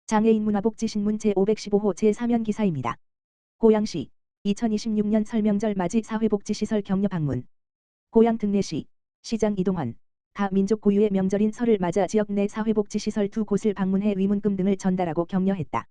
장애인 문화복지신문 제515호 제3연 기사입니다. 고양시 2026년 설명절 맞이 사회복지시설 격려 방문. 고양 등내시 시장 이동환 가 민족 고유의 명절인 설을 맞아 지역 내 사회복지시설 2곳을 방문해 위문금 등을 전달하고 격려했다.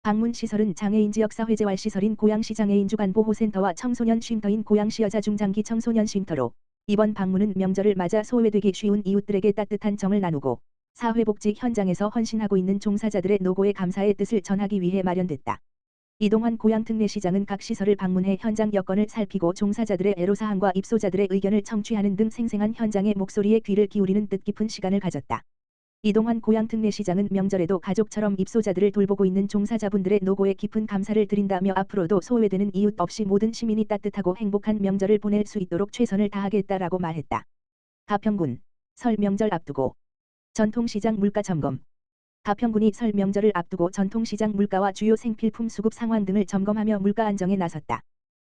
방문 시설은 장애인 지역 사회재활시설인 고양시 장애인 주간보호센터와 청소년 쉼터인 고양시 여자 중장기 청소년 쉼터로 이번 방문은 명절을 맞아 소외되기 쉬운 이웃들에게 따뜻한 정을 나누고 사회복지 현장에서 헌신하고 있는 종사자들의 노고에 감사의 뜻을 전하기 위해 마련됐다. 이동환 고양 특례시장은 각 시설을 방문해 현장 여건을 살피고 종사자들의 애로사항과 입소자들의 의견을 청취하는 등 생생한 현장의 목소리에 귀를 기울이는 뜻깊은 시간을 가졌다. 이동환 고양 특례시장은 명절에도 가족처럼 입소자들을 돌보고 있는 종사자분들의 노고에 깊은 감사를 드린다며 앞으로도 소외되는 이웃 없이 모든 시민이 따뜻하고 행복한 명절을 보낼 수 있도록 최선을 다하겠다라고 말했다. 가평군 설 명절 앞두고 전통시장 물가 점검. 가평군이 설 명절을 앞두고 전통시장 물가와 주요 생필품 수급 상황 등을 점검하며 물가 안정에 나섰다.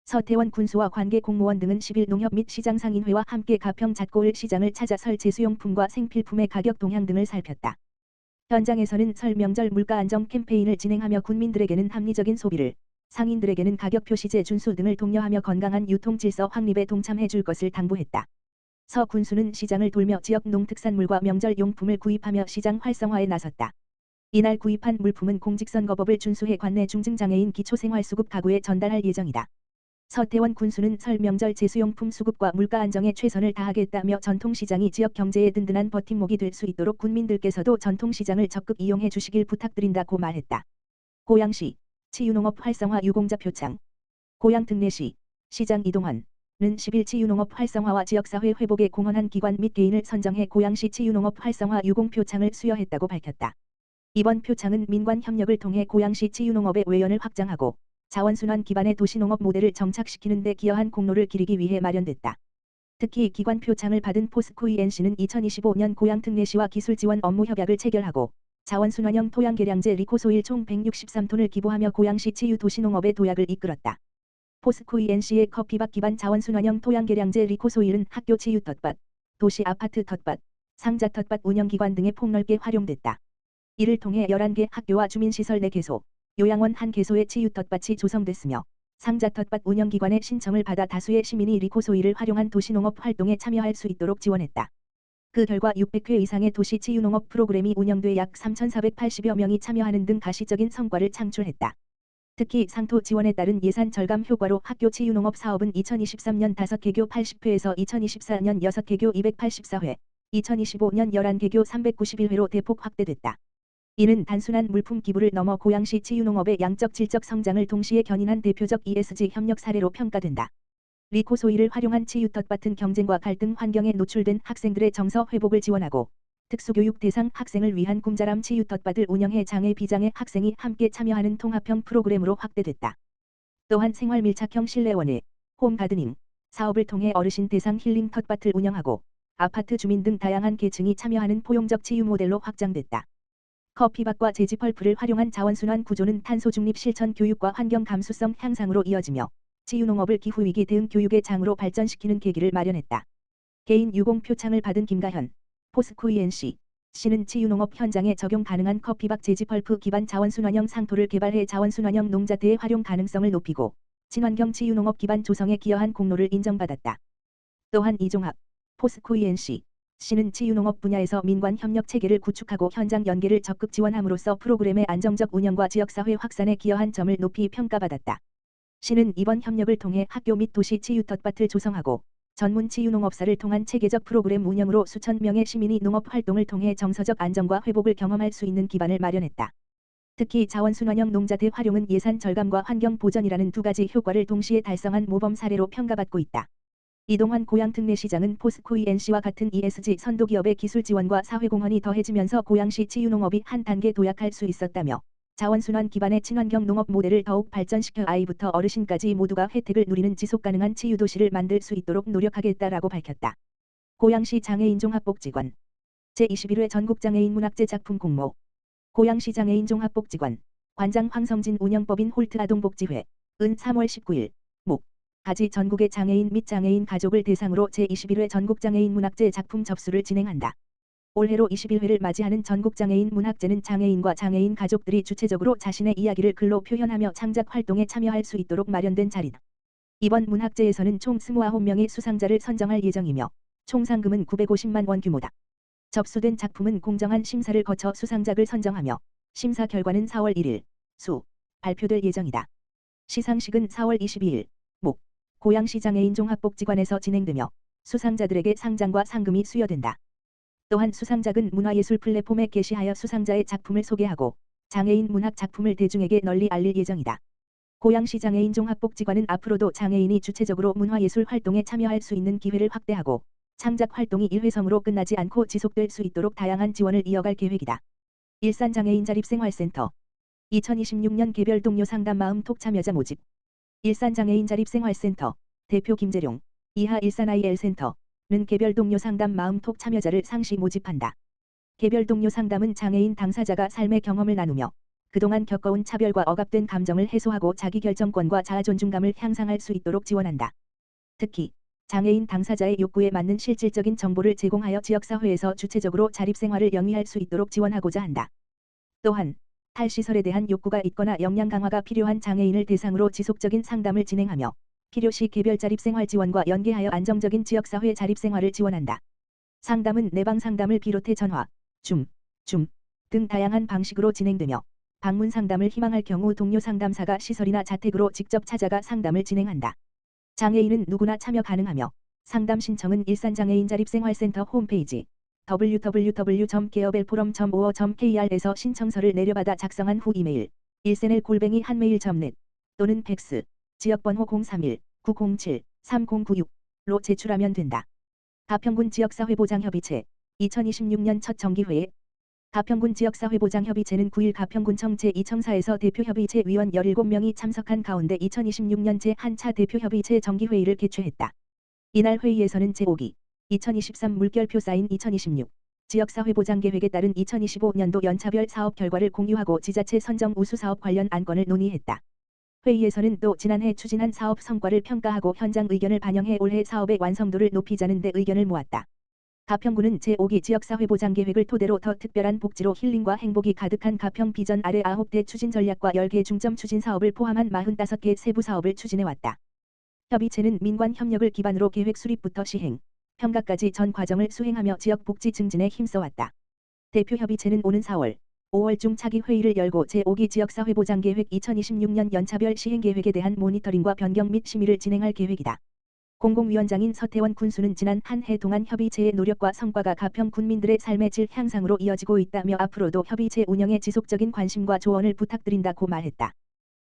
서태원 군수와 관계 공무원 등은 10일 농협 및 시장상인회와 함께 가평 잣고을 시장을 찾아 설 제수용품과 생필품의 가격 동향 등을 살폈다. 현장에서는 설 명절 물가 안정 캠페인을 진행하며 군민들에게는 합리적인 소비를, 상인들에게는 가격 표시제 준수 등을 독려하며 건강한 유통 질서 확립에 동참해 줄 것을 당부했다. 서 군수는 시장을 돌며 지역 농특산물과 명절 용품을 구입하며 시장 활성화에 나섰다. 이날 구입한 물품은 공직선거법을 준수해 관내 중증장애인 기초생활수급 가구에 전달할 예정이다. 서태원 군수는 설 명절 제수용품 수급과 물가 안정에 최선을 다하겠다며 전통시장이 지역 경제의 든든한 버팀목이 될 수 있도록 군민들께서도 전통시장을 적극 이용해 주시길 부탁드린다고 말했다. 고양시 치유농업 활성화 유공자 표창. 고양 등내시 시장 이동환 는 10일 치유농업 활성화와 지역사회 회복에 공헌한 기관 및 개인을 선정해 고양시 치유농업 활성화 유공표창을 수여했다고 밝혔다. 이번 표창은 민관 협력을 통해 고양시 치유농업의 외연을 확장하고 자원순환 기반의 도시농업 모델을 정착시키는 데 기여한 공로를 기리기 위해 마련됐다. 특히 기관 표창을 받은 포스코 ENC는 2025년 고양 특례시와 기술지원 업무 협약을 체결하고 자원순환형 토양개량제 리코소일 총 163톤을 기부하며 고양시 치유 도시농업의 도약을 이끌었다. 포스코 ENC의 커피밭 기반 자원순환형 토양개량제 리코소일은 학교 치유 텃밭, 도시 아파트 텃밭, 상자 텃밭 운영기관 등에 폭넓게 활용됐다. 이를 통해 11개 학교와 주민시설 4개소, 요양원 1개소의 치유 텃밭이 조성됐으며 상자 텃밭 운영기관의 신청을 받아 다수의 시민이 리코소일을 활용한 도시농업 활동에 참여할 수 있도록 지원했다. 그 결과 600회 이상의 도시 치유농업 프로그램이 운영돼 약 3,480여 명이 참여하는 등 가시적인 성과를 창출했다. 특히 상토 지원에 따른 예산 절감 효과로 학교 치유농업 사업은 2023년 5개교 80회에서 2024년 6개교 284회, 2025년 11개교 391회로 대폭 확대됐다. 이는 단순한 물품 기부를 넘어 고양시 치유농업의 양적 질적 성장을 동시에 견인한 대표적 ESG 협력 사례로 평가된다. 리코소일을 활용한 치유 텃밭은 경쟁과 갈등 환경에 노출된 학생들의 정서 회복을 지원하고 특수교육 대상 학생을 위한 꿈자람 치유 텃밭을 운영해 장애 비장애 학생이 함께 참여하는 통합형 프로그램으로 확대됐다. 또한 생활 밀착형 실내원예, 홈가드닝 사업을 통해 어르신 대상 힐링 텃밭을 운영하고 아파트 주민 등 다양한 계층이 참여하는 포용적 치유 모델로 확장됐다. 커피밭과 제지펄프를 활용한 자원순환 구조는 탄소 중립 실천 교육과 환경 감수성 향상으로 이어지며 치유농업을 기후위기 대응 교육의 장으로 발전시키는 계기를 마련했다. 개인 유공 표창을 받은 김가현 포스코 ENC 씨는 치유농업 현장에 적용 가능한 커피박 제지펄프 기반 자원순환형 상토를 개발해 자원순환형 농자재의 활용 가능성을 높이고 친환경 치유농업 기반 조성에 기여한 공로를 인정받았다. 또한 이종학 포스코 ENC 씨는 치유농업 분야에서 민관 협력 체계를 구축하고 현장 연계를 적극 지원함으로써 프로그램의 안정적 운영과 지역사회 확산에 기여한 점을 높이 평가받았다. 씨는 이번 협력을 통해 학교 및 도시 치유 텃밭을 조성하고 전문 치유농업사를 통한 체계적 프로그램 운영으로 수천 명의 시민이 농업 활동을 통해 정서적 안정과 회복을 경험할 수 있는 기반을 마련했다. 특히 자원순환형 농자재 활용은 예산 절감과 환경 보전이라는 두 가지 효과를 동시에 달성한 모범 사례로 평가받고 있다. 이동환 고양 특례시장은 포스코 ENC와 같은 ESG 선도기업의 기술 지원과 사회공헌이 더해지면서 고양시 치유농업이 한 단계 도약할 수 있었다며 자원순환 기반의 친환경 농업 모델을 더욱 발전시켜 아이부터 어르신까지 모두가 혜택을 누리는 지속가능한 치유도시를 만들 수 있도록 노력하겠다라고 밝혔다. 고양시 장애인 종합복지관 제21회 전국장애인 문학제 작품 공모. 고양시 장애인 종합복지관 관장 황성진 운영법인 홀트 아동복지회 은 3월 19일 목 가지 전국의 장애인 및 장애인 가족을 대상으로 제21회 전국장애인 문학제 작품 접수를 진행한다. 올해로 21회를 맞이하는 전국장애인 문학제는 장애인과 장애인 가족들이 주체적으로 자신의 이야기를 글로 표현하며 창작 활동에 참여할 수 있도록 마련된 자리다. 이번 문학제에서는 총 29명의 수상자를 선정할 예정이며 총 상금은 950만 원 규모다. 접수된 작품은 공정한 심사를 거쳐 수상작을 선정하며 심사 결과는 4월 1일 발표될 예정이다. 시상식은 4월 22일 고양시 장애인 종합복지관에서 진행되며 수상자들에게 상장과 상금이 수여된다. 또한 수상작은 문화예술 플랫폼에 게시하여 수상자의 작품을 소개하고 장애인 문학 작품을 대중에게 널리 알릴 예정이다. 고양시 장애인 종합복지관은 앞으로도 장애인이 주체적으로 문화예술 활동에 참여할 수 있는 기회를 확대하고 창작 활동이 일회성으로 끝나지 않고 지속될 수 있도록 다양한 지원을 이어갈 계획이다. 일산장애인자립생활센터 2026년 개별 동료 상담 마음톡 참여자 모집. 일산장애인자립생활센터 대표 김재룡 이하 일산IL센터는 개별 동료 상담 마음톡 참여자를 상시 모집한다. 개별 동료 상담은 장애인 당사자가 삶의 경험을 나누며 그동안 겪어온 차별과 억압된 감정을 해소하고 자기결정권과 자아존중감을 향상할 수 있도록 지원한다. 특히 장애인 당사자의 욕구에 맞는 실질적인 정보를 제공하여 지역사회에서 주체적으로 자립생활을 영위할 수 있도록 지원하고자 한다. 또한 탈시설에 대한 욕구가 있거나 역량 강화가 필요한 장애인을 대상으로 지속적인 상담을 진행하며 필요시 개별 자립생활 지원과 연계하여 안정적인 지역사회 자립생활을 지원한다. 상담은 내방 상담을 비롯해 전화, 줌 등 다양한 방식으로 진행되며 방문 상담을 희망할 경우 동료 상담사가 시설이나 자택으로 직접 찾아가 상담을 진행한다. 장애인은 누구나 참여 가능하며 상담 신청은 일산장애인자립생활센터 홈페이지 www.geobelforum.or.kr에서 신청서를 내려받아 작성한 후 이메일 일센엘@한메일.net 또는 팩스 지역번호 031-907-3096로 제출하면 된다. 가평군 지역사회보장협의체 2026년 첫 정기회에 가평군 지역사회보장협의체는 9일 가평군청 제2청사에서 대표협의체 위원 17명이 참석한 가운데 2026년 제1차 대표협의체 정기회의를 개최했다. 이날 회의에서는 제5기 2023 물결표 사인 2026 지역사회보장계획에 따른 2025년도 연차별 사업 결과를 공유하고 지자체 선정 우수사업 관련 안건을 논의했다. 회의에서는 또 지난해 추진한 사업 성과를 평가하고 현장 의견을 반영해 올해 사업의 완성도를 높이자는 데 의견을 모았다. 가평군은 제5기 지역사회보장계획을 토대로 더 특별한 복지로 힐링과 행복이 가득한 가평 비전 아래 9대 추진 전략과 10개 중점 추진 사업을 포함한 45개 세부 사업을 추진해왔다. 협의체는 민관 협력을 기반으로 계획 수립부터 시행, 평가까지 전 과정을 수행하며 지역 복지 증진에 힘써왔다. 대표협의체는 오는 4월, 5월 중 차기 회의를 열고 제5기 지역사회보장계획 2026년 연차별 시행계획에 대한 모니터링과 변경 및 심의를 진행할 계획이다. 공공위원장인 서태원 군수는 지난 한 해 동안 협의체의 노력과 성과가 가평 군민들의 삶의 질 향상으로 이어지고 있다며 앞으로도 협의체 운영에 지속적인 관심과 조언을 부탁드린다고 말했다.